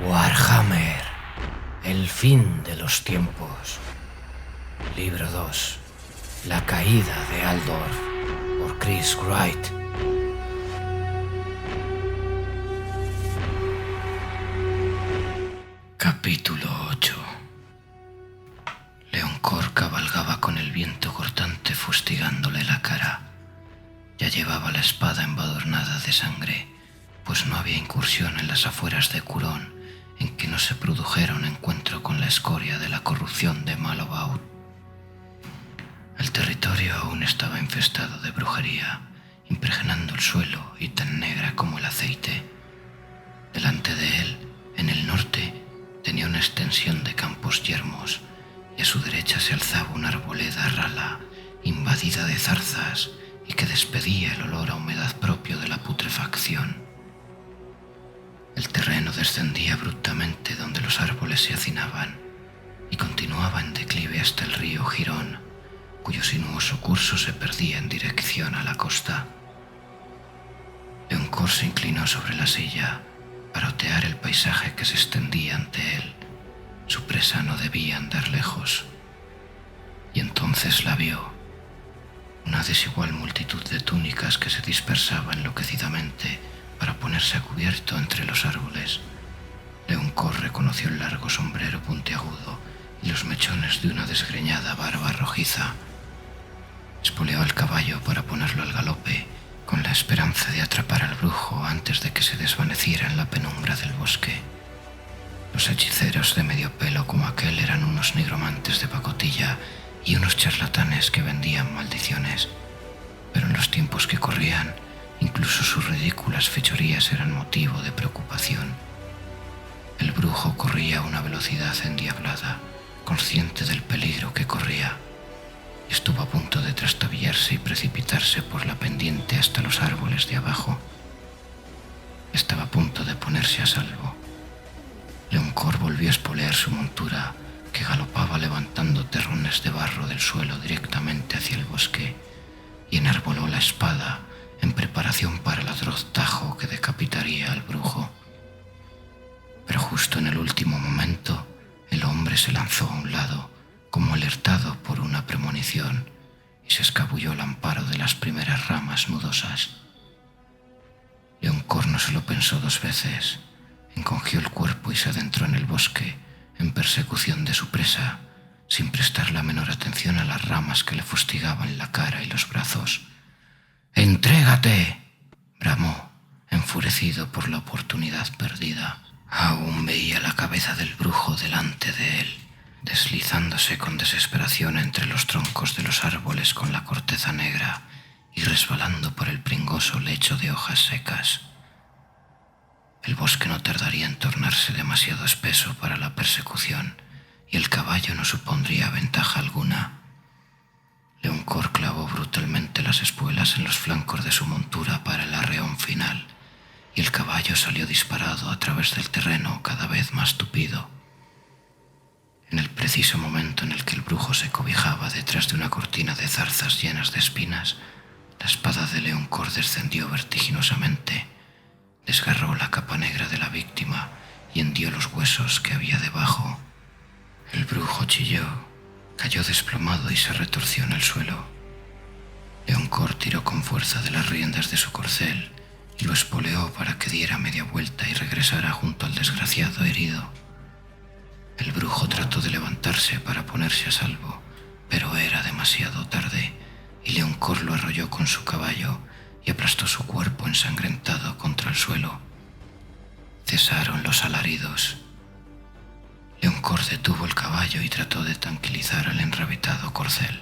Warhammer, el fin de los tiempos. Libro 2. La caída de Aldor, por Chris Wright. Capítulo 8. Leoncor cabalgaba con el viento cortante fustigándole la cara. Ya llevaba la espada embadurnada de sangre, pues no había incursión en las afueras de Curón en que no se produjera un encuentro con la escoria de la corrupción de Malobaud. El territorio aún estaba infestado de brujería, impregnando el suelo y tan negra como el aceite. Delante de él, en el norte, tenía una extensión de campos yermos, y a su derecha se alzaba una arboleda rala, invadida de zarzas, y que despedía el olor a humedad propio de la putrefacción. El terreno descendía abruptamente donde los árboles se hacinaban, y continuaba en declive hasta el río Girón, cuyo sinuoso curso se perdía en dirección a la costa. Leoncor se inclinó sobre la silla para otear el paisaje que se extendía ante él. Su presa no debía andar lejos. Y entonces la vio. Una desigual multitud de túnicas que se dispersaba enloquecidamente para ponerse a cubierto entre los árboles. Leoncor reconoció el largo sombrero puntiagudo y los mechones de una desgreñada barba rojiza. Espoleó al caballo para ponerlo al galope, con la esperanza de atrapar al brujo antes de que se desvaneciera en la penumbra del bosque. Los hechiceros de medio pelo como aquel eran unos nigromantes de pacotilla y unos charlatanes que vendían maldiciones, pero en los tiempos que corrían, incluso sus ridículas fechorías eran motivo de preocupación. El brujo corría a una velocidad endiablada, consciente del peligro que corría. Estuvo a punto de trastabillarse y precipitarse por la pendiente hasta los árboles de abajo. Estaba a punto de ponerse a salvo. Leoncor volvió a espolear su montura, que galopaba levantando terrones de barro del suelo directamente hacia el bosque, y enarboló la espada en preparación para el atroz tajo que decapitaría al brujo. Pero justo en el último momento, el hombre se lanzó a un lado, como alertado por una premonición, y se escabulló al amparo de las primeras ramas nudosas. Leoncor no se lo pensó dos veces. Encogió el cuerpo y se adentró en el bosque en persecución de su presa, sin prestar la menor atención a las ramas que le fustigaban la cara y los brazos. «¡Entrégate!», bramó, enfurecido por la oportunidad perdida. Aún veía la cabeza del brujo delante de él, deslizándose con desesperación entre los troncos de los árboles con la corteza negra y resbalando por el pringoso lecho de hojas secas. El bosque no tardaría en tornarse demasiado espeso para la persecución, y el caballo no supondría ventaja alguna. Leoncor clavó brutalmente las espuelas en los flancos de su montura para el arreón final, y el caballo salió disparado a través del terreno cada vez más tupido. En el preciso momento en el que el brujo se cobijaba detrás de una cortina de zarzas llenas de espinas, la espada de Leoncor descendió vertiginosamente, desgarró la capa negra de la víctima y hendió los huesos que había debajo. El brujo chilló, cayó desplomado y se retorció en el suelo. Leoncor tiró con fuerza de las riendas de su corcel y lo espoleó para que diera media vuelta y regresara junto al desgraciado herido. El brujo trató de levantarse para ponerse a salvo, pero era demasiado tarde, y Leoncor lo arrolló con su caballo y aplastó su cuerpo ensangrentado contra el suelo. Cesaron los alaridos. Leoncor detuvo el caballo y trató de tranquilizar al enrabetado corcel.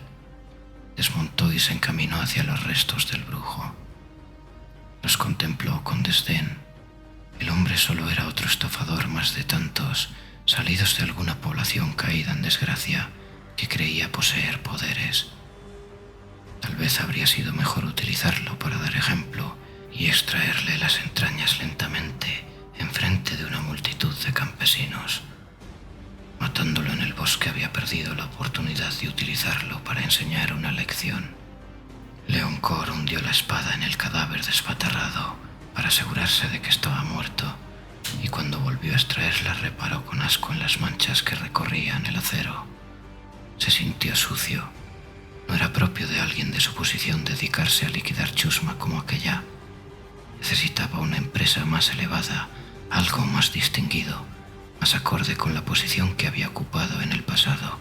Desmontó y se encaminó hacia los restos del brujo. Los contempló con desdén. El hombre solo era otro estafador más de tantos, salidos de alguna población caída en desgracia, que creía poseer poderes. Tal vez habría sido mejor utilizarlo para dar ejemplo y extraerle las entrañas lentamente en frente de una multitud de campesinos. Matándolo en el bosque había perdido la oportunidad de utilizarlo para enseñar una lección. Leoncor hundió la espada en el cadáver despatarrado para asegurarse de que estaba muerto y cuando volvió a extraerla reparó con asco en las manchas que recorrían el acero. Se sintió sucio. No era propio de alguien de su posición dedicarse a liquidar chusma como aquella. Necesitaba una empresa más elevada, algo más distinguido, más acorde con la posición que había ocupado en el pasado.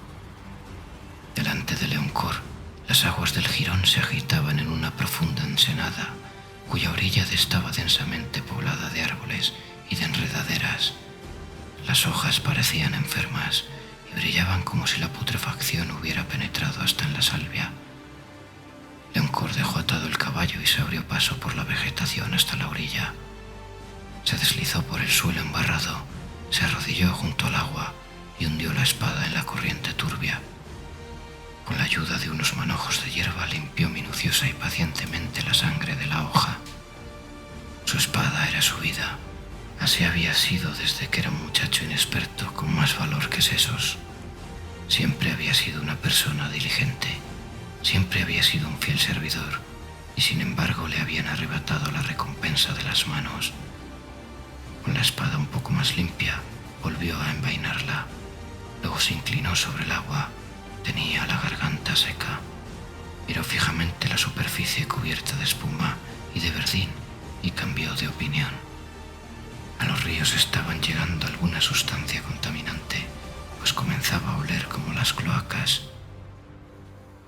Delante de Leoncoeur, las aguas del Girón se agitaban en una profunda ensenada, cuya orilla estaba densamente poblada de árboles y de enredaderas. Las hojas parecían enfermas y brillaban como si la putrefacción hubiera penetrado hasta en la salvia. Leoncoeur dejó atado el caballo y se abrió paso por la vegetación hasta la orilla. Se deslizó por el suelo embarrado, se arrodilló junto al agua y hundió la espada en la corriente turbia. Con la ayuda de unos manojos de hierba limpió minuciosa y pacientemente la sangre de la hoja. Su espada era su vida. Así había sido desde que era un muchacho inexperto con más valor que sesos. Siempre había sido una persona diligente. Siempre había sido un fiel servidor, y sin embargo le habían arrebatado la recompensa de las manos. Con la espada un poco más limpia, volvió a envainarla. Luego se inclinó sobre el agua. Tenía la garganta seca. Miró fijamente la superficie cubierta de espuma y de verdín y cambió de opinión. A los ríos estaban llegando alguna sustancia contaminante, pues comenzaba a oler como las cloacas.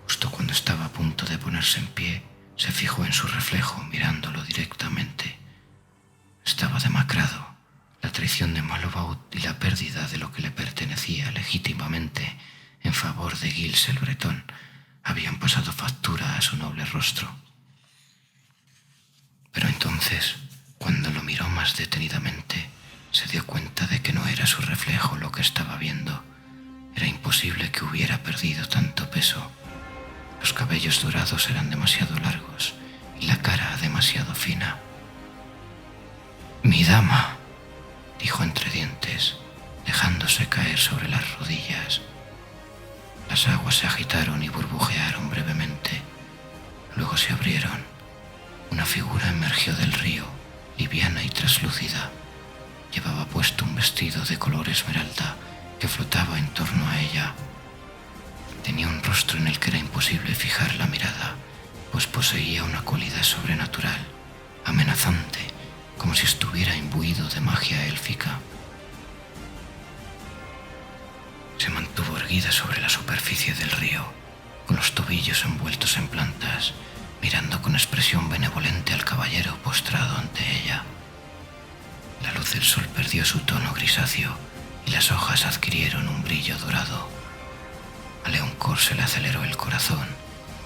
Justo cuando estaba a punto de ponerse en pie, se fijó en su reflejo mirándolo directamente. Estaba demacrado. La traición de Malevaud y la pérdida de lo que le pertenecía legítimamente en favor de Gilles el Bretón habían pasado factura a su noble rostro. Pero entonces, cuando lo miró más detenidamente, se dio cuenta de que no era su reflejo lo que estaba viendo. Era imposible que hubiera perdido tanto peso. Los cabellos dorados eran demasiado largos y la cara demasiado fina. «Mi dama», dijo entre dientes, dejándose caer sobre las rodillas. Las aguas se agitaron y burbujearon brevemente. Luego se abrieron. Una figura emergió del río, liviana y traslúcida. Llevaba puesto un vestido de color esmeralda que flotaba en torno a ella. Tenía un rostro en el que era imposible fijar la mirada, pues poseía una cualidad sobrenatural, amenazante, como si estuviera imbuido de magia élfica. Se mantuvo erguida sobre la superficie del río, con los tobillos envueltos en plantas, mirando con expresión benevolente al caballero postrado ante ella. La luz del sol perdió su tono grisáceo y las hojas adquirieron un brillo dorado. A Leoncoeur se le aceleró el corazón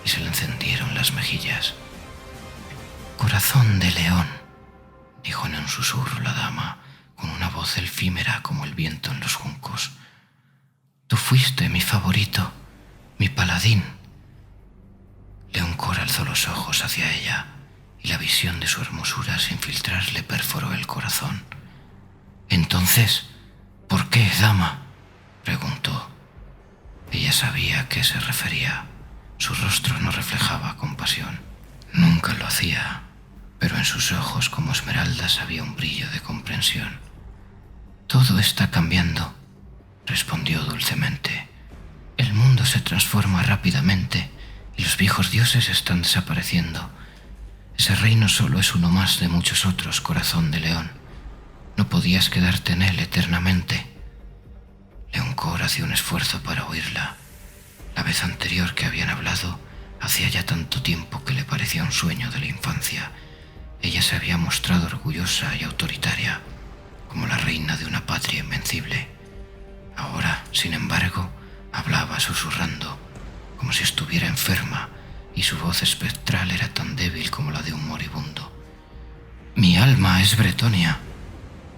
y se le encendieron las mejillas. «Corazón de león», dijo en un susurro la dama, con una voz efímera como el viento en los juncos. «Tú fuiste mi favorito, mi paladín». Leoncoeur alzó los ojos hacia ella y la visión de su hermosura sin filtrar le perforó el corazón. «Entonces, ¿por qué, dama?», preguntó. Ella sabía a qué se refería. Su rostro no reflejaba compasión. Nunca lo hacía, pero en sus ojos como esmeraldas había un brillo de comprensión. «Todo está cambiando», respondió dulcemente. «El mundo se transforma rápidamente y los viejos dioses están desapareciendo. Ese reino solo es uno más de muchos otros, corazón de león. No podías quedarte en él eternamente». Leoncoeur hacía un esfuerzo para oírla. La vez anterior que habían hablado, hacía ya tanto tiempo que le parecía un sueño de la infancia. Ella se había mostrado orgullosa y autoritaria, como la reina de una patria invencible. Ahora, sin embargo, hablaba susurrando, como si estuviera enferma, y su voz espectral era tan débil como la de un moribundo. «Mi alma es Bretonia»,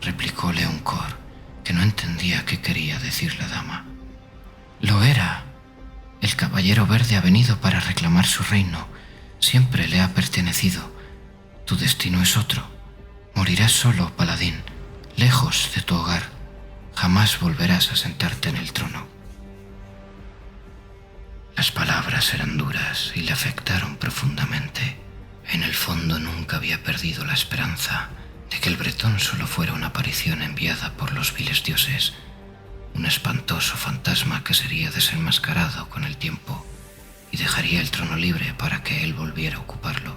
replicó Leoncoeur, que no entendía qué quería decir la dama. «Lo era. El caballero verde ha venido para reclamar su reino. Siempre le ha pertenecido. Tu destino es otro. Morirás solo, paladín, lejos de tu hogar. Jamás volverás a sentarte en el trono». Las palabras eran duras y le afectaron profundamente. En el fondo nunca había perdido la esperanza de que el bretón solo fuera una aparición enviada por los viles dioses, un espantoso fantasma que sería desenmascarado con el tiempo y dejaría el trono libre para que él volviera a ocuparlo.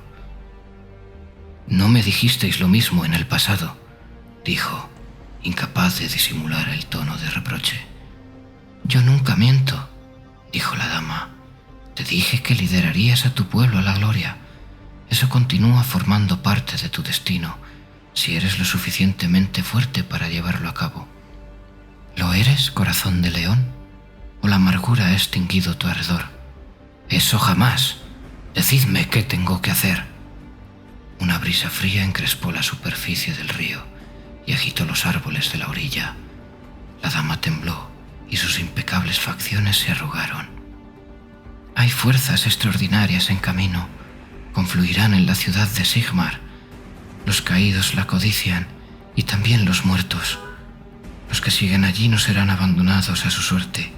«No me dijisteis lo mismo en el pasado», dijo, incapaz de disimular el tono de reproche. «Yo nunca miento», dijo la dama. «Te dije que liderarías a tu pueblo a la gloria. Eso continúa formando parte de tu destino, si eres lo suficientemente fuerte para llevarlo a cabo. ¿Lo eres, corazón de león? ¿O la amargura ha extinguido tu ardor? Eso jamás. Decidme qué tengo que hacer». Una brisa fría encrespó la superficie del río y agitó los árboles de la orilla. La dama tembló y sus impecables facciones se arrugaron. «Hay fuerzas extraordinarias en camino. Confluirán en la ciudad de Sigmar. Los caídos la codician y también los muertos. Los que siguen allí no serán abandonados a su suerte.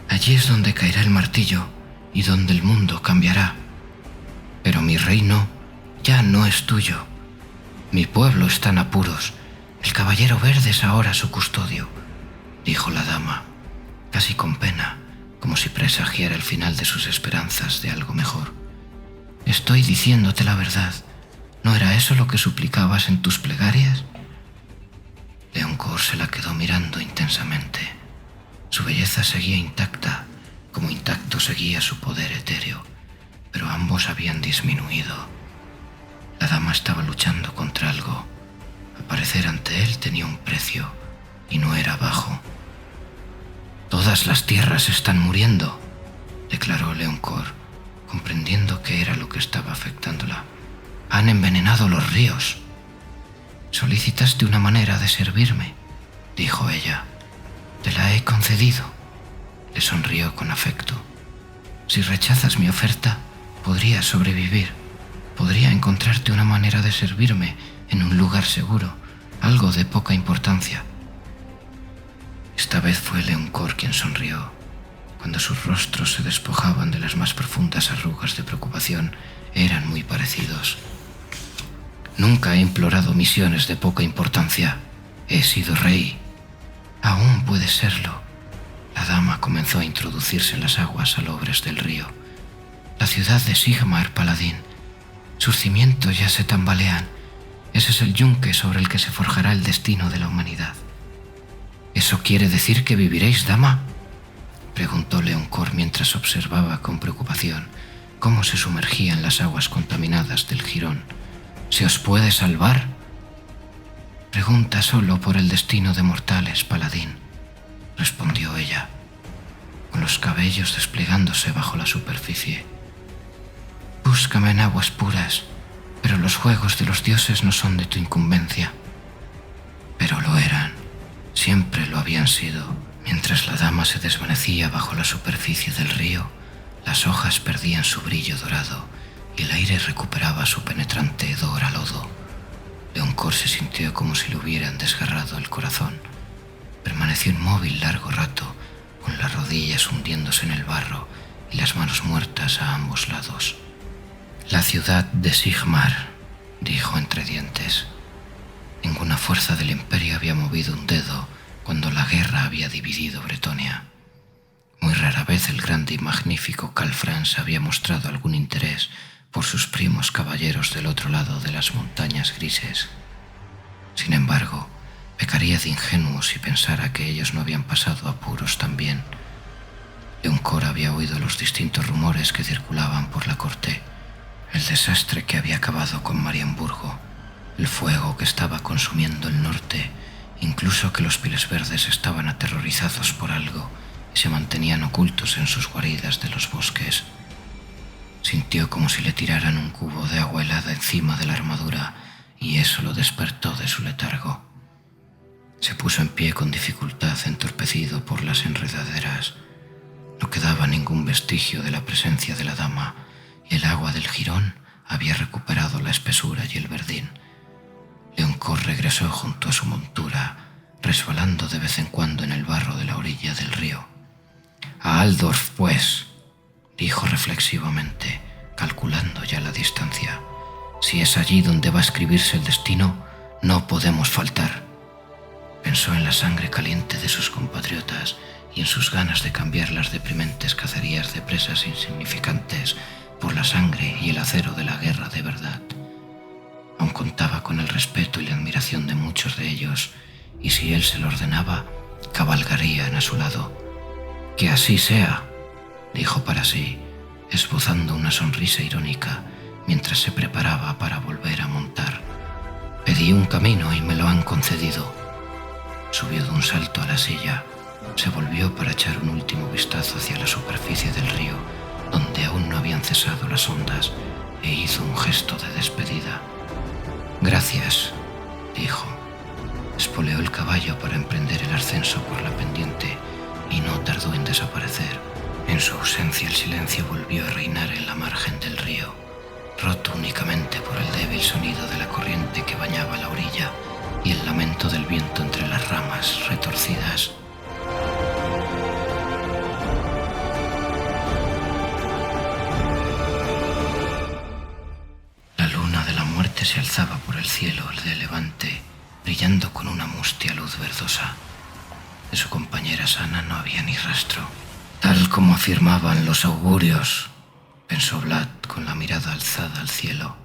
Allí es donde caerá el martillo y donde el mundo cambiará. Pero mi reino ya no es tuyo. Mi pueblo está en apuros. El caballero verde es ahora su custodio», dijo la dama, casi con pena, como si presagiara el final de sus esperanzas de algo mejor. «Estoy diciéndote la verdad. ¿No era eso lo que suplicabas en tus plegarias?» Leoncoeur se la quedó mirando intensamente. Su belleza seguía intacta, como intacto seguía su poder etéreo, pero ambos habían disminuido. La dama estaba luchando contra algo. Aparecer ante él tenía un precio, y no era bajo. «Todas las tierras están muriendo», declaró Leoncoeur, comprendiendo qué era lo que estaba afectándola. «Han envenenado los ríos». «Solicitaste una manera de servirme», dijo ella. «Te la he concedido». Le sonrió con afecto. «Si rechazas mi oferta, podría sobrevivir. Podría encontrarte una manera de servirme en un lugar seguro, algo de poca importancia». Esta vez fue Leoncoeur quien sonrió. Cuando sus rostros se despojaban de las más profundas arrugas de preocupación, eran muy parecidos. «Nunca he implorado misiones de poca importancia. He sido rey». «Aún puede serlo». La dama comenzó a introducirse en las aguas salobres del río. «La ciudad de Sigmar, paladín. Sus cimientos ya se tambalean. Ese es el yunque sobre el que se forjará el destino de la humanidad». «¿Eso quiere decir que viviréis, dama?», preguntó Leoncoeur mientras observaba con preocupación cómo se sumergían las aguas contaminadas del jirón. «¿Se os puede salvar?». «Pregunta solo por el destino de mortales, paladín», respondió ella, con los cabellos desplegándose bajo la superficie. «Búscame en aguas puras, pero los juegos de los dioses no son de tu incumbencia». Pero lo eran, siempre lo habían sido. Mientras la dama se desvanecía bajo la superficie del río, las hojas perdían su brillo dorado y el aire recuperaba su penetrante hedor a lodo. Leoncoeur se sintió como si le hubieran desgarrado el corazón. Permaneció inmóvil largo rato, con las rodillas hundiéndose en el barro y las manos muertas a ambos lados. «La ciudad de Sigmar», dijo entre dientes. Ninguna fuerza del imperio había movido un dedo cuando la guerra había dividido Bretonia. Muy rara vez el grande y magnífico Karl Franz había mostrado algún interés por sus primos caballeros del otro lado de las montañas grises. Sin embargo, pecaría de ingenuo si pensara que ellos no habían pasado apuros también. Leoncoeur había oído los distintos rumores que circulaban por la corte, el desastre que había acabado con Marienburgo, el fuego que estaba consumiendo el norte, incluso que los piles verdes estaban aterrorizados por algo y se mantenían ocultos en sus guaridas de los bosques. Sintió como si le tiraran un cubo de agua helada encima de la armadura y eso lo despertó de su letargo. Se puso en pie con dificultad, entorpecido por las enredaderas. No quedaba ningún vestigio de la presencia de la dama y el agua del jirón había recuperado la espesura y el verdín. Leoncoeur regresó junto a su montura, resbalando de vez en cuando en el barro de la orilla del río. «A Altdorf, pues», dijo reflexivamente, calculando ya la distancia. «Si es allí donde va a escribirse el destino, No podemos faltar. Pensó en la sangre caliente de sus compatriotas y en sus ganas de cambiar las deprimentes cacerías de presas insignificantes por la sangre y el acero de la guerra de verdad. Aún contaba con el respeto y la admiración de muchos de ellos, y si él se lo ordenaba, cabalgarían a su lado. «Que así sea», dijo para sí, esbozando una sonrisa irónica mientras se preparaba para volver a montar. «Pedí un camino y me lo han concedido». Subió de un salto a la silla, se volvió para echar un último vistazo hacia la superficie del río, donde aún no habían cesado las ondas, e hizo un gesto de despedida. «Gracias», dijo. Espoleó el caballo para emprender el ascenso por la pendiente y no tardó en desaparecer. En su ausencia el silencio volvió a reinar en la margen del río, roto únicamente por el débil sonido de la corriente que bañaba la orilla y el lamento del viento entre las ramas retorcidas. La luna de la muerte se alzaba por el cielo de levante, brillando con una mustia luz verdosa. De su compañera sana no había ni rastro. Tal como afirmaban los augurios, pensó Vlad con la mirada alzada al cielo.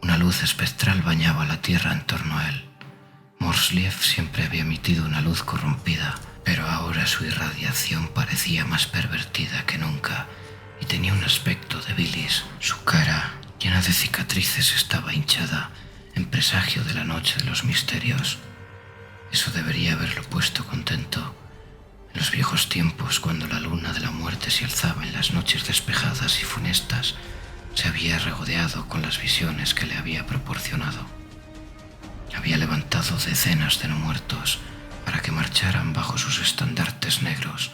Una luz espectral bañaba la tierra en torno a él. Morsliev siempre había emitido una luz corrompida, pero ahora su irradiación parecía más pervertida que nunca y tenía un aspecto de bilis. Su cara, llena de cicatrices, estaba hinchada, en presagio de la noche de los misterios. Eso debería haberlo puesto contento. En los viejos tiempos, cuando la luna de la muerte se alzaba en las noches despejadas y funestas, se había regodeado con las visiones que le había proporcionado. Había levantado decenas de no muertos para que marcharan bajo sus estandartes negros,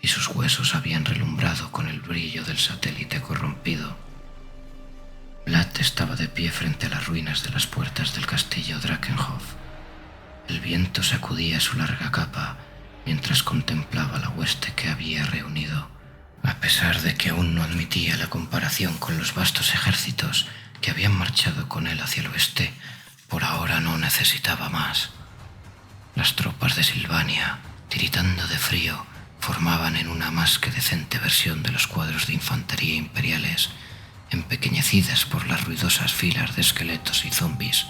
y sus huesos habían relumbrado con el brillo del satélite corrompido. Vlad estaba de pie frente a las ruinas de las puertas del castillo Drakenhof. El viento sacudía su larga capa mientras contemplaba la hueste que había reunido. A pesar de que aún no admitía la comparación con los vastos ejércitos que habían marchado con él hacia el oeste, por ahora no necesitaba más. Las tropas de Silvania, tiritando de frío, formaban en una más que decente versión de los cuadros de infantería imperiales, empequeñecidas por las ruidosas filas de esqueletos y zombis,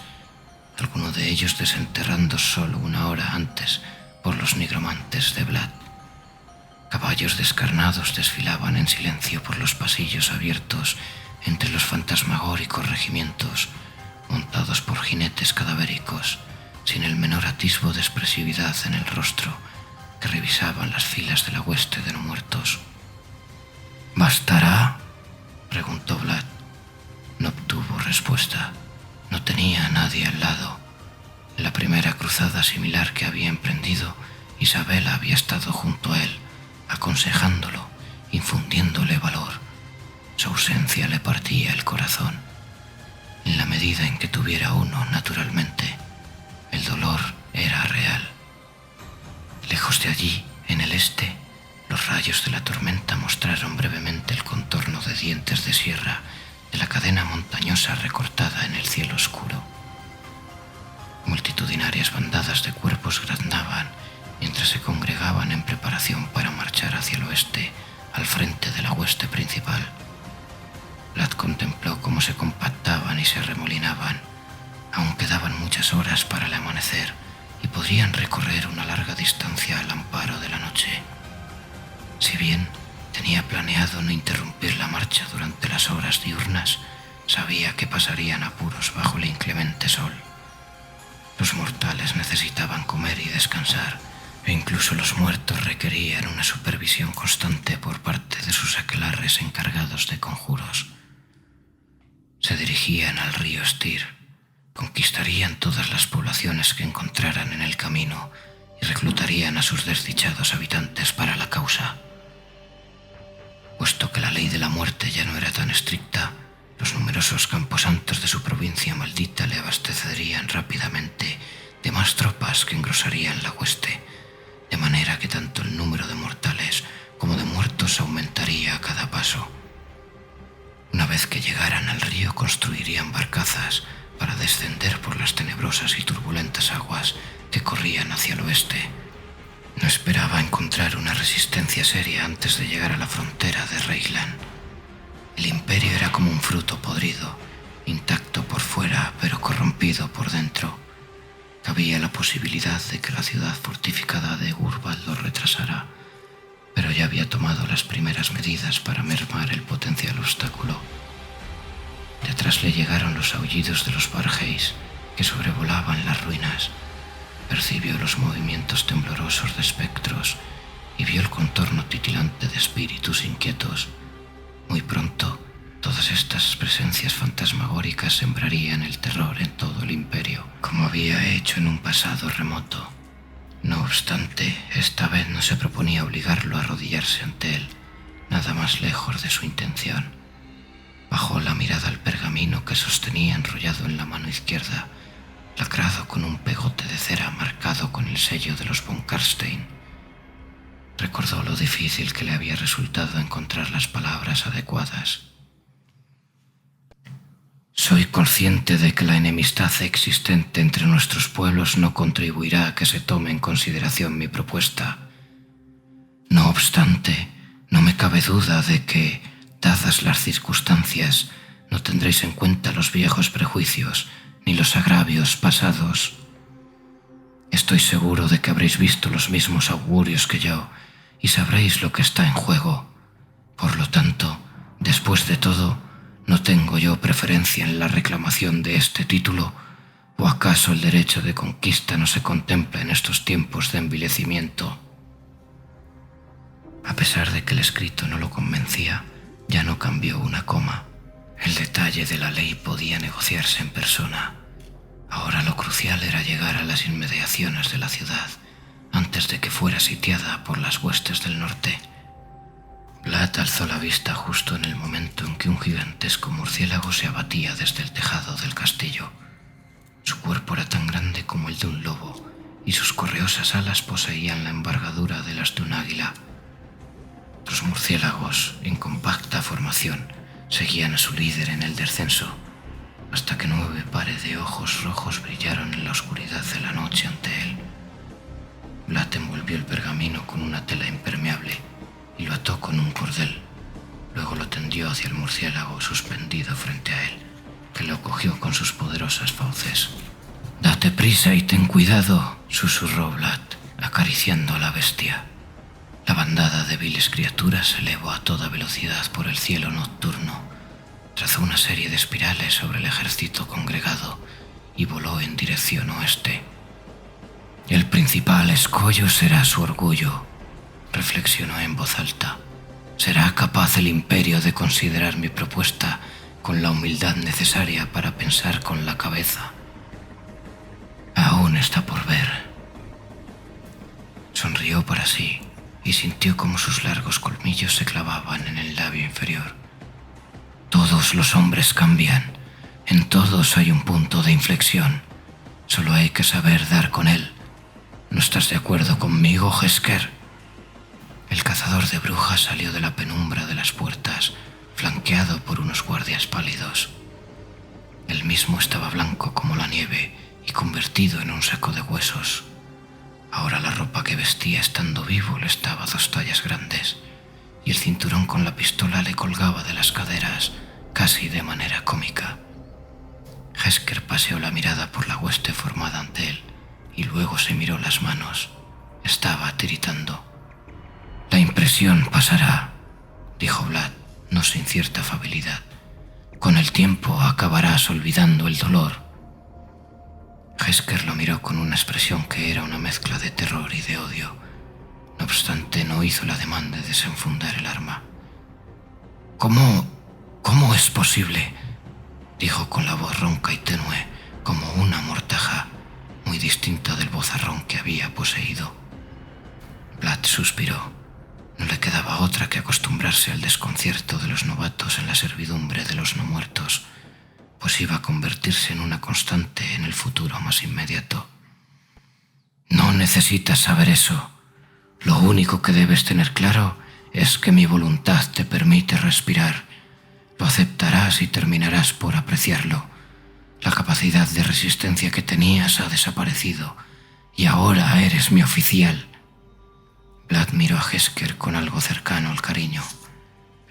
alguno de ellos desenterrando solo una hora antes por los nigromantes de Vlad. Caballos descarnados desfilaban en silencio por los pasillos abiertos entre los fantasmagóricos regimientos, montados por jinetes cadavéricos, sin el menor atisbo de expresividad en el rostro, que revisaban las filas de la hueste de no muertos. «¿Bastará?», preguntó Vlad. No obtuvo respuesta. No tenía a nadie al lado. En la primera cruzada similar que había emprendido, Isabela había estado junto a él, aconsejándolo, infundiéndole valor. Su ausencia le partía el corazón. En la medida en que tuviera uno, naturalmente, el dolor era real. Lejos de allí, en el este, los rayos de la tormenta mostraron brevemente el contorno de dientes de sierra de la cadena montañosa recortada en el cielo oscuro. Multitudinarias bandadas de cuerpos graznaban mientras se congregaban en preparación para marchar hacia el oeste, al frente de la hueste principal. Vlad contempló cómo se compactaban y se arremolinaban. Aún quedaban muchas horas para el amanecer y podrían recorrer una larga distancia al amparo de la noche. Si bien tenía planeado no interrumpir la marcha durante las horas diurnas, sabía que pasarían apuros bajo el inclemente sol. Los mortales necesitaban comer y descansar, e incluso los muertos requerían una supervisión constante por parte de sus aquelarres encargados de conjuros. Se dirigían al río Styr, conquistarían todas las poblaciones que encontraran en el camino y reclutarían a sus desdichados habitantes para la causa. Puesto que la ley de la muerte ya no era tan estricta, los numerosos camposantos de su provincia maldita le abastecerían rápidamente de más tropas que engrosarían la hueste, de manera que tanto el número de mortales como de muertos aumentaría a cada paso. Una vez que llegaran al río construirían barcazas para descender por las tenebrosas y turbulentas aguas que corrían hacia el oeste. No esperaba encontrar una resistencia seria antes de llegar a la frontera de Reyland. El imperio era como un fruto podrido, intacto por fuera pero corrompido por dentro. Cabía la posibilidad de que la ciudad fortificada de Gurval lo retrasara, pero ya había tomado las primeras medidas para mermar el potencial obstáculo. Detrás le llegaron los aullidos de los Bargeis que sobrevolaban las ruinas. Percibió los movimientos temblorosos de espectros y vio el contorno titilante de espíritus inquietos. Muy pronto, todas estas presencias fantasmagóricas sembrarían el terror en todo el imperio, como había hecho en un pasado remoto. No obstante, esta vez no se proponía obligarlo a arrodillarse ante él, nada más lejos de su intención. Bajó la mirada al pergamino que sostenía enrollado en la mano izquierda, lacrado con un pegote de cera marcado con el sello de los von Karstein. Recordó lo difícil que le había resultado encontrar las palabras adecuadas. Soy consciente de que la enemistad existente entre nuestros pueblos no contribuirá a que se tome en consideración mi propuesta. No obstante, no me cabe duda de que, dadas las circunstancias, no tendréis en cuenta los viejos prejuicios ni los agravios pasados. Estoy seguro de que habréis visto los mismos augurios que yo y sabréis lo que está en juego. Por lo tanto, después de todo, ¿no tengo yo preferencia en la reclamación de este título? ¿O acaso el derecho de conquista no se contempla en estos tiempos de envilecimiento? A pesar de que el escrito no lo convencía, ya no cambió una coma. El detalle de la ley podía negociarse en persona. Ahora lo crucial era llegar a las inmediaciones de la ciudad antes de que fuera sitiada por las huestes del norte. Vlad alzó la vista justo en el momento en que un gigantesco murciélago se abatía desde el tejado del castillo. Su cuerpo era tan grande como el de un lobo y sus correosas alas poseían la envergadura de las de un águila. Los murciélagos, en compacta formación, seguían a su líder en el descenso, hasta que 9 pares de ojos rojos brillaron en la oscuridad de la noche ante él. Vlad envolvió el pergamino con una tela impermeable y lo ató con un cordel. Luego lo tendió hacia el murciélago suspendido frente a él, que lo cogió con sus poderosas fauces. «Date prisa y ten cuidado», susurró Vlad, acariciando a la bestia. La bandada de viles criaturas se elevó a toda velocidad por el cielo nocturno, trazó una serie de espirales sobre el ejército congregado y voló en dirección oeste. «El principal escollo será su orgullo», reflexionó en voz alta. «¿Será capaz el imperio de considerar mi propuesta con la humildad necesaria para pensar con la cabeza? Aún está por ver». Sonrió para sí y sintió como sus largos colmillos se clavaban en el labio inferior. Todos los hombres cambian, en todos hay un punto de inflexión, solo hay que saber dar con él. ¿No estás de acuerdo conmigo, Jesker? El cazador de brujas salió de la penumbra de las puertas, flanqueado por unos guardias pálidos. Él mismo estaba blanco como la nieve y convertido en un saco de huesos. Ahora la ropa que vestía estando vivo le estaba 2 tallas grandes, y el cinturón con la pistola le colgaba de las caderas, casi de manera cómica. Jesker paseó la mirada por la hueste formada ante él, y luego se miró las manos. Estaba tiritando. «La impresión pasará», dijo Vlad, no sin cierta afabilidad. «Con el tiempo acabarás olvidando el dolor». Jesker lo miró con una expresión que era una mezcla de terror y de odio. No obstante, no hizo la ademán de desenfundar el arma. ¿Cómo es posible?», dijo con la voz ronca y tenue, como una mortaja, muy distinta del vozarrón que había poseído. Vlad suspiró. No le quedaba otra que acostumbrarse al desconcierto de los novatos en la servidumbre de los no muertos, pues iba a convertirse en una constante en el futuro más inmediato. «No necesitas saber eso. Lo único que debes tener claro es que mi voluntad te permite respirar. Lo aceptarás y terminarás por apreciarlo. La capacidad de resistencia que tenías ha desaparecido y ahora eres mi oficial. Vlad miró a Hesker con algo cercano al cariño.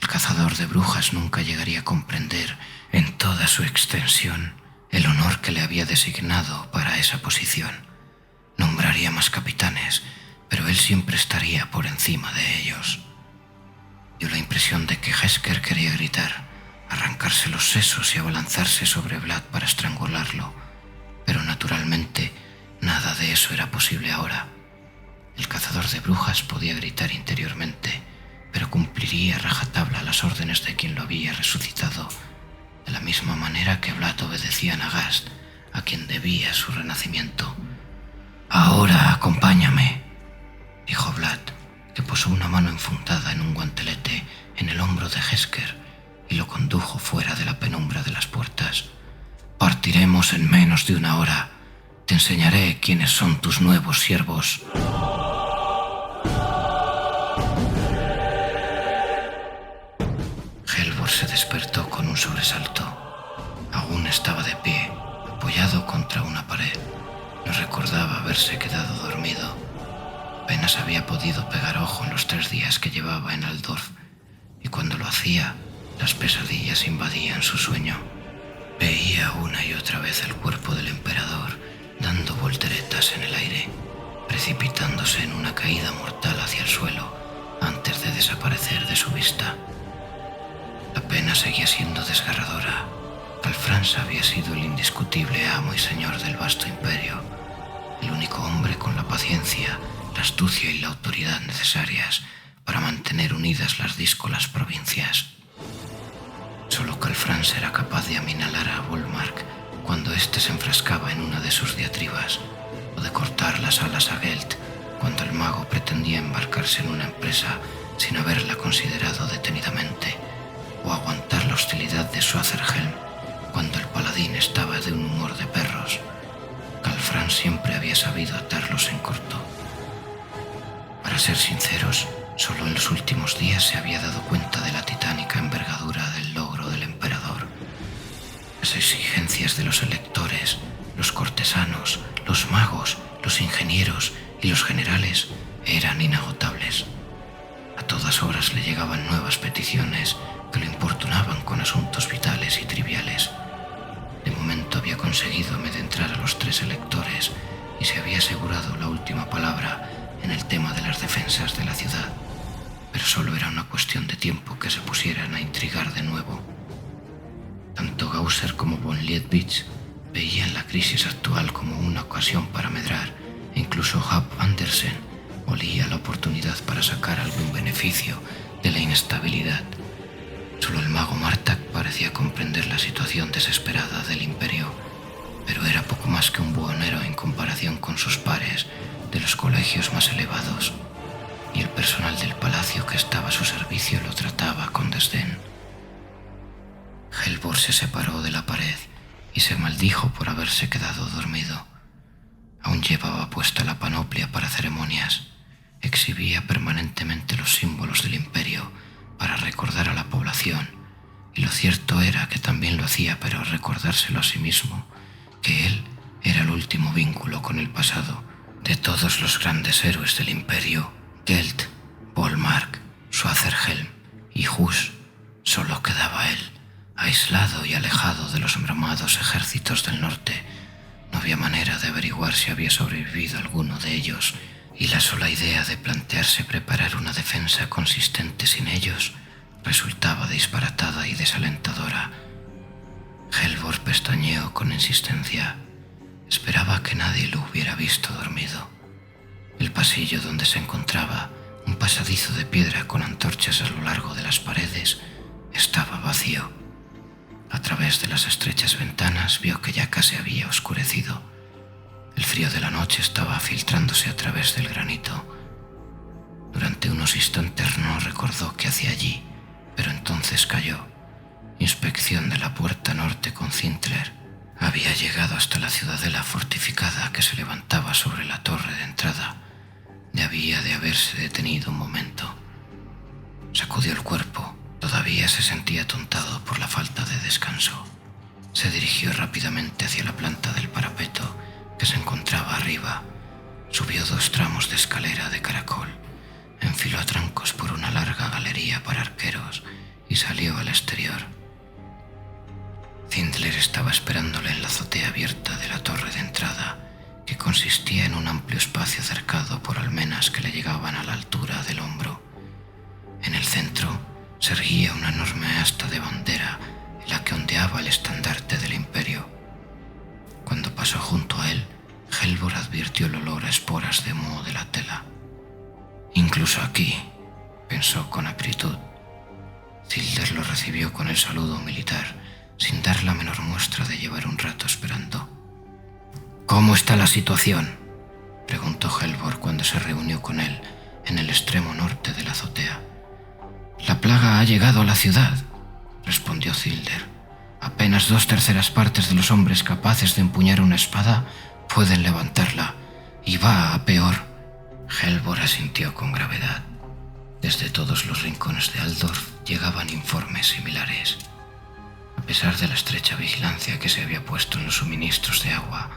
El cazador de brujas nunca llegaría a comprender en toda su extensión el honor que le había designado para esa posición. Nombraría más capitanes, pero él siempre estaría por encima de ellos. Dio la impresión de que Hesker quería gritar, arrancarse los sesos y abalanzarse sobre Vlad para estrangularlo, pero naturalmente nada de eso era posible ahora. El cazador de brujas podía gritar interiormente, pero cumpliría a rajatabla las órdenes de quien lo había resucitado, de la misma manera que Vlad obedecía a Nagast, a quien debía su renacimiento. «Ahora acompáñame», dijo Vlad, que posó una mano enfundada en un guantelete en el hombro de Hesker y lo condujo fuera de la penumbra de las puertas. «Partiremos en menos de una hora. Te enseñaré quiénes son tus nuevos siervos». Helvor se despertó con un sobresalto. Aún estaba de pie, apoyado contra una pared. No recordaba haberse quedado dormido. Apenas había podido pegar ojo en los 3 días que llevaba en Altdorf, y cuando lo hacía, las pesadillas invadían su sueño. Veía una y otra vez el cuerpo del emperador dando volteretas en el aire, precipitándose en una caída mortal hacia el suelo antes de desaparecer de su vista. La pena seguía siendo desgarradora. Calfrans había sido el indiscutible amo y señor del vasto imperio, el único hombre con la paciencia, la astucia y la autoridad necesarias para mantener unidas las díscolas provincias. Solo Calfrans era capaz de aminalar a Volmark cuando éste se enfrascaba en una de sus diatribas, o de cortar las alas a Gelt cuando el mago pretendía embarcarse en una empresa sin haberla considerado detenidamente, o aguantar la hostilidad de Swacerhelm cuando el paladín estaba de un humor de perros. Calfrans siempre había sabido atarlos en corto. Para ser sinceros, solo en los últimos días se había dado cuenta de la titánica envergadura del logro del emperador. Las exigencias de los electores, los cortesanos, los magos, los ingenieros y los generales eran inagotables. A todas horas le llegaban nuevas peticiones que lo importunaban con asuntos vitales y triviales. De momento había conseguido amedrentar a los 3 electores y se había asegurado la última palabra en el tema de las defensas de la ciudad, pero solo era una cuestión de tiempo que se pusieran a intrigar de nuevo. Tanto Gausser como von Liebwitz veían la crisis actual como una ocasión para medrar, e incluso Hab Andersen olía la oportunidad para sacar algún beneficio de la inestabilidad. Solo el mago Martak parecía comprender la situación desesperada del imperio, pero era poco más que un buhonero en comparación con sus pares de los colegios más elevados, y el personal del palacio que estaba a su servicio lo trataba con desdén. Helvor se separó de la pared y se maldijo por haberse quedado dormido. Aún llevaba puesta la panoplia para ceremonias, exhibía permanentemente los símbolos del imperio para recordar a la población, y lo cierto era que también lo hacía para recordárselo a sí mismo, que él era el último vínculo con el pasado. De todos los grandes héroes del imperio, Gelt, Volmark, Swacerhelm y Hus, solo quedaba él, aislado y alejado de los bramados ejércitos del norte. No había manera de averiguar si había sobrevivido alguno de ellos, y la sola idea de plantearse preparar una defensa consistente sin ellos resultaba disparatada y desalentadora. Helvor pestañeó con insistencia. Esperaba que nadie lo hubiera visto dormido. El pasillo donde se encontraba, un pasadizo de piedra con antorchas a lo largo de las paredes, estaba vacío. A través de las estrechas ventanas vio que ya casi había oscurecido. El frío de la noche estaba filtrándose a través del granito. Durante unos instantes no recordó qué hacía allí, pero entonces cayó. Inspección de la puerta norte con Zintler. Había llegado hasta la ciudadela fortificada que se levantaba sobre la torre de entrada. Debía de haberse detenido un momento. Sacudió el cuerpo. Todavía se sentía atontado por la falta de descanso. Se dirigió rápidamente hacia la planta del parapeto que se encontraba arriba. Subió 2 tramos de escalera de caracol, enfiló a trancos por una larga galería para arqueros y salió al exterior. Zindler estaba esperándole en la azotea abierta de la torre de entrada, que consistía en un amplio espacio cercado por almenas que le llegaban a la altura del hombro. En el centro se erguía una enorme asta de bandera en la que ondeaba el estandarte del imperio. Cuando pasó junto a él, Helvor advirtió el olor a esporas de moho de la tela. Incluso aquí, pensó con acritud. Zindler lo recibió con el saludo militar, sin dar la menor muestra de llevar un rato esperando. «¿Cómo está la situación?», preguntó Helvor cuando se reunió con él en el extremo norte de la azotea. «La plaga ha llegado a la ciudad», respondió Zindler. «Apenas 2/3 partes de los hombres capaces de empuñar una espada pueden levantarla, y va a peor». Helvor asintió con gravedad. Desde todos los rincones de Altdorf llegaban informes similares. A pesar de la estrecha vigilancia que se había puesto en los suministros de agua,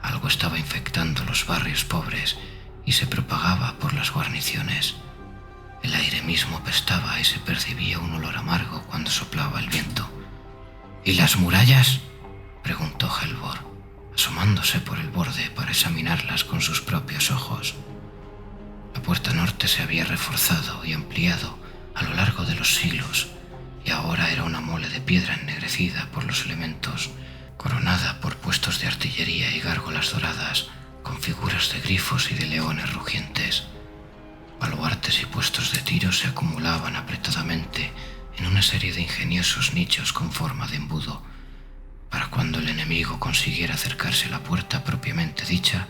algo estaba infectando los barrios pobres y se propagaba por las guarniciones. El aire mismo apestaba y se percibía un olor amargo cuando soplaba el viento. «¿Y las murallas?», preguntó Helvor, asomándose por el borde para examinarlas con sus propios ojos. La puerta norte se había reforzado y ampliado a lo largo de los siglos, y ahora era una mole de piedra ennegrecida por los elementos, coronada por puestos de artillería y gárgolas doradas, con figuras de grifos y de leones rugientes. Baluartes y puestos de tiro se acumulaban apretadamente en una serie de ingeniosos nichos con forma de embudo. Para cuando el enemigo consiguiera acercarse a la puerta propiamente dicha,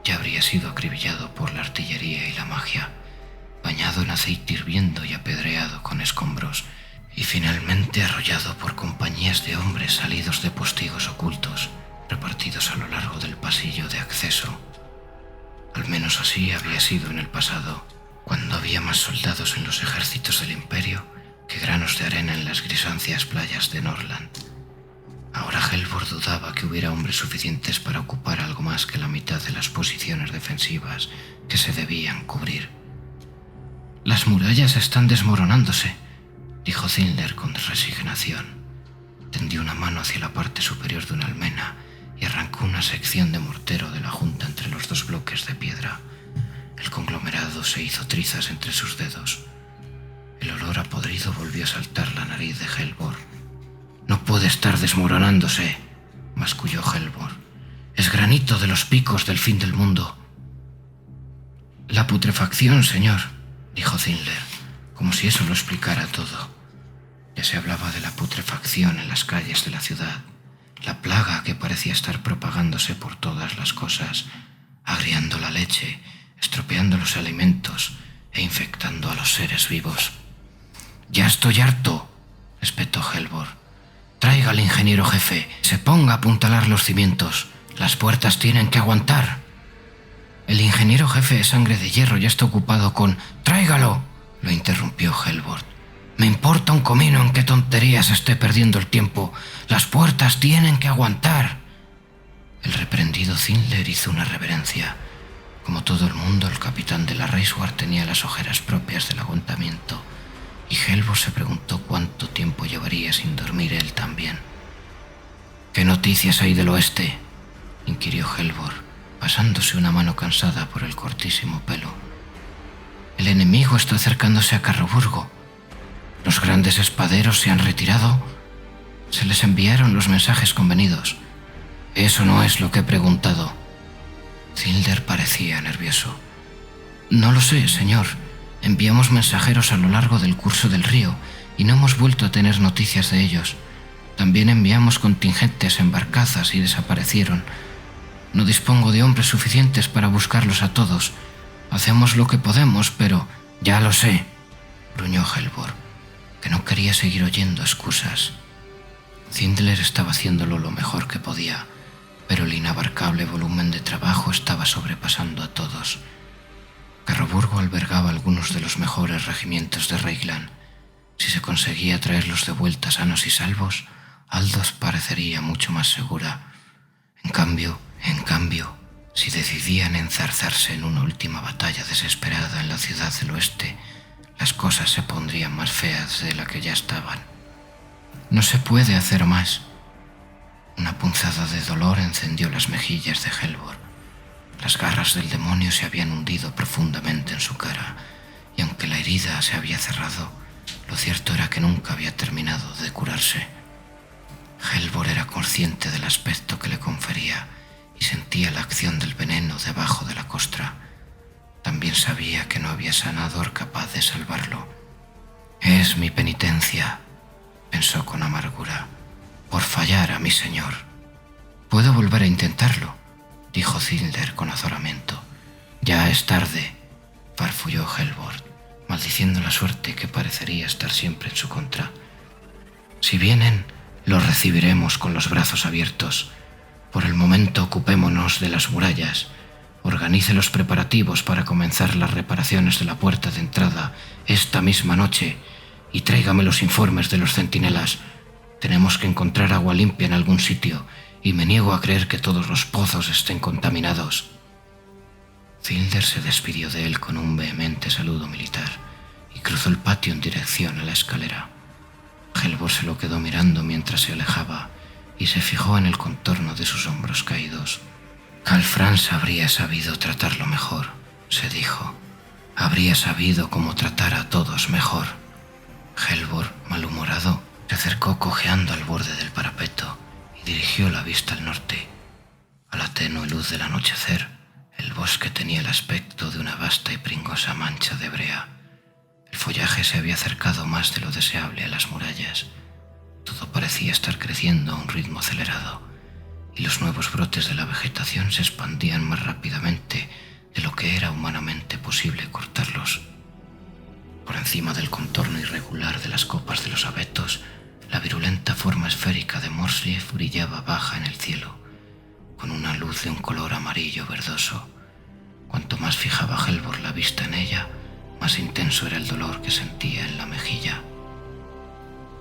ya habría sido acribillado por la artillería y la magia, bañado en aceite hirviendo y apedreado con escombros, y finalmente arrollado por compañías de hombres salidos de postigos ocultos, repartidos a lo largo del pasillo de acceso. Al menos así había sido en el pasado, cuando había más soldados en los ejércitos del imperio que granos de arena en las grisáceas playas de Norland. Ahora Helvor dudaba que hubiera hombres suficientes para ocupar algo más que la mitad de las posiciones defensivas que se debían cubrir. «Las murallas están desmoronándose», dijo Zindler con resignación. Tendió una mano hacia la parte superior de una almena y arrancó una sección de mortero de la junta entre los 2 bloques de piedra. El conglomerado se hizo trizas entre sus dedos. El olor a podrido volvió a saltar la nariz de Helvor. «No puede estar desmoronándose», masculló Helvor. «Es granito de los picos del fin del mundo». «La putrefacción, señor», dijo Zindler, como si eso lo explicara todo. Ya se hablaba de la putrefacción en las calles de la ciudad, la plaga que parecía estar propagándose por todas las cosas, agriando la leche, estropeando los alimentos e infectando a los seres vivos. «Ya estoy harto», espetó Helvor. «Traiga al ingeniero jefe, se ponga a apuntalar los cimientos. Las puertas tienen que aguantar». «El ingeniero jefe de sangre de hierro ya está ocupado con...» «¡Tráigalo!», lo interrumpió Helvor. «Me importa un comino en qué tonterías esté perdiendo el tiempo. Las puertas tienen que aguantar». El reprendido Zindler hizo una reverencia. Como todo el mundo, el capitán de la Reichswehr tenía las ojeras propias del aguantamiento, y Helvor se preguntó cuánto tiempo llevaría sin dormir él también. «¿Qué noticias hay del oeste?», inquirió Helvor, pasándose una mano cansada por el cortísimo pelo. «El enemigo está acercándose a Carroburgo. Los grandes espaderos se han retirado. Se les enviaron los mensajes convenidos». «Eso no es lo que he preguntado». Zindler parecía nervioso. «No lo sé, señor. Enviamos mensajeros a lo largo del curso del río y no hemos vuelto a tener noticias de ellos. También enviamos contingentes en barcazas y desaparecieron. No dispongo de hombres suficientes para buscarlos a todos. Hacemos lo que podemos, pero...» «Ya lo sé», gruñó Helvor, que no quería seguir oyendo excusas. Zindler estaba haciéndolo lo mejor que podía, pero el inabarcable volumen de trabajo estaba sobrepasando a todos. Carroburgo albergaba algunos de los mejores regimientos de Reichland. Si se conseguía traerlos de vuelta sanos y salvos, Aldous parecería mucho más segura. En cambio, si decidían enzarzarse en una última batalla desesperada en la ciudad del oeste, las cosas se pondrían más feas de la que ya estaban. No se puede hacer más. Una punzada de dolor encendió las mejillas de Helvor. Las garras del demonio se habían hundido profundamente en su cara, y aunque la herida se había cerrado, lo cierto era que nunca había terminado de curarse. Helvor era consciente del aspecto que le confería y sentía la acción del veneno debajo de la costra. También sabía que no había sanador capaz de salvarlo. «Es mi penitencia», pensó con amargura, «por fallar a mi señor». «Puedo volver a intentarlo», dijo Thilder con azoramiento. «Ya es tarde», farfulló Helvor, maldiciendo la suerte que parecería estar siempre en su contra. «Si vienen, los recibiremos con los brazos abiertos. Por el momento ocupémonos de las murallas. Organice los preparativos para comenzar las reparaciones de la puerta de entrada esta misma noche y tráigame los informes de los centinelas. Tenemos que encontrar agua limpia en algún sitio y me niego a creer que todos los pozos estén contaminados». Thilder se despidió de él con un vehemente saludo militar y cruzó el patio en dirección a la escalera. Helvor se lo quedó mirando mientras se alejaba y se fijó en el contorno de sus hombros caídos. «Karl Franz habría sabido tratarlo mejor», se dijo. «Habría sabido cómo tratar a todos mejor». Helvor, malhumorado, se acercó cojeando al borde del parapeto y dirigió la vista al norte. A la tenue luz del anochecer, el bosque tenía el aspecto de una vasta y pringosa mancha de brea. El follaje se había acercado más de lo deseable a las murallas. Todo parecía estar creciendo a un ritmo acelerado, y los nuevos brotes de la vegetación se expandían más rápidamente de lo que era humanamente posible cortarlos. Por encima del contorno irregular de las copas de los abetos, la virulenta forma esférica de Morrslief brillaba baja en el cielo, con una luz de un color amarillo verdoso. Cuanto más fijaba Helvor la vista en ella, más intenso era el dolor que sentía en la mejilla.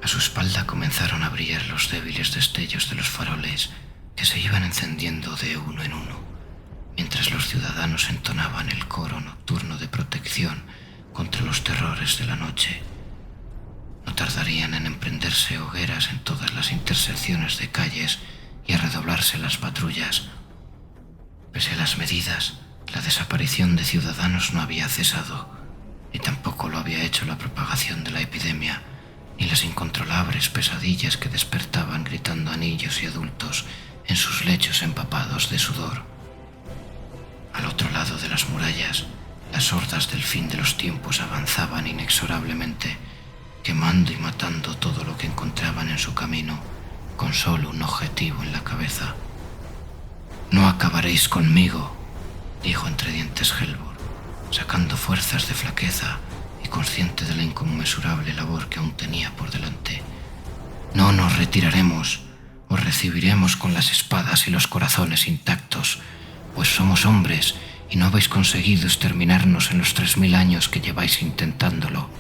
A su espalda comenzaron a brillar los débiles destellos de los faroles que se iban encendiendo de uno en uno, mientras los ciudadanos entonaban el coro nocturno de protección contra los terrores de la noche. No tardarían en emprenderse hogueras en todas las intersecciones de calles y a redoblarse las patrullas. Pese a las medidas, la desaparición de ciudadanos no había cesado, ni tampoco lo había hecho la propagación de la epidemia, ni las incontrolables pesadillas que despertaban gritando a niños y adultos en sus lechos empapados de sudor. Al otro lado de las murallas, las hordas del fin de los tiempos avanzaban inexorablemente, quemando y matando todo lo que encontraban en su camino, con solo un objetivo en la cabeza. «No acabaréis conmigo», dijo entre dientes Helvor, sacando fuerzas de flaqueza y consciente de la inconmensurable labor que aún tenía por delante. «No nos retiraremos, os recibiremos con las espadas y los corazones intactos, pues somos hombres y no habéis conseguido exterminarnos en los 3000 años que lleváis intentándolo».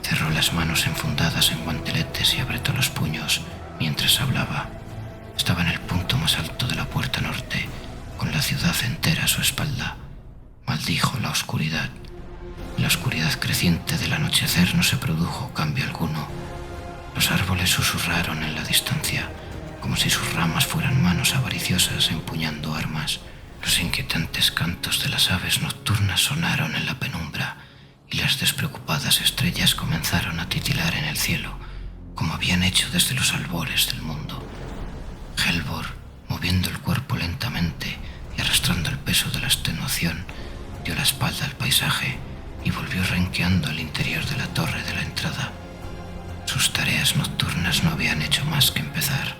Cerró las manos enfundadas en guanteletes y apretó los puños mientras hablaba. Estaba en el punto más alto de la puerta norte, con la ciudad entera a su espalda. Maldijo la oscuridad. En la oscuridad creciente del anochecer no se produjo cambio alguno. Los árboles susurraron en la distancia, como si sus ramas fueran manos avariciosas empuñando armas. Los inquietantes cantos de las aves nocturnas sonaron en la penumbra, y las despreocupadas estrellas comenzaron a titilar en el cielo, como habían hecho desde los albores del mundo. Helvor, moviendo el cuerpo lentamente y arrastrando el peso de la extenuación, dio la espalda al paisaje y volvió renqueando al interior de la torre de la entrada. Sus tareas nocturnas no habían hecho más que empezar.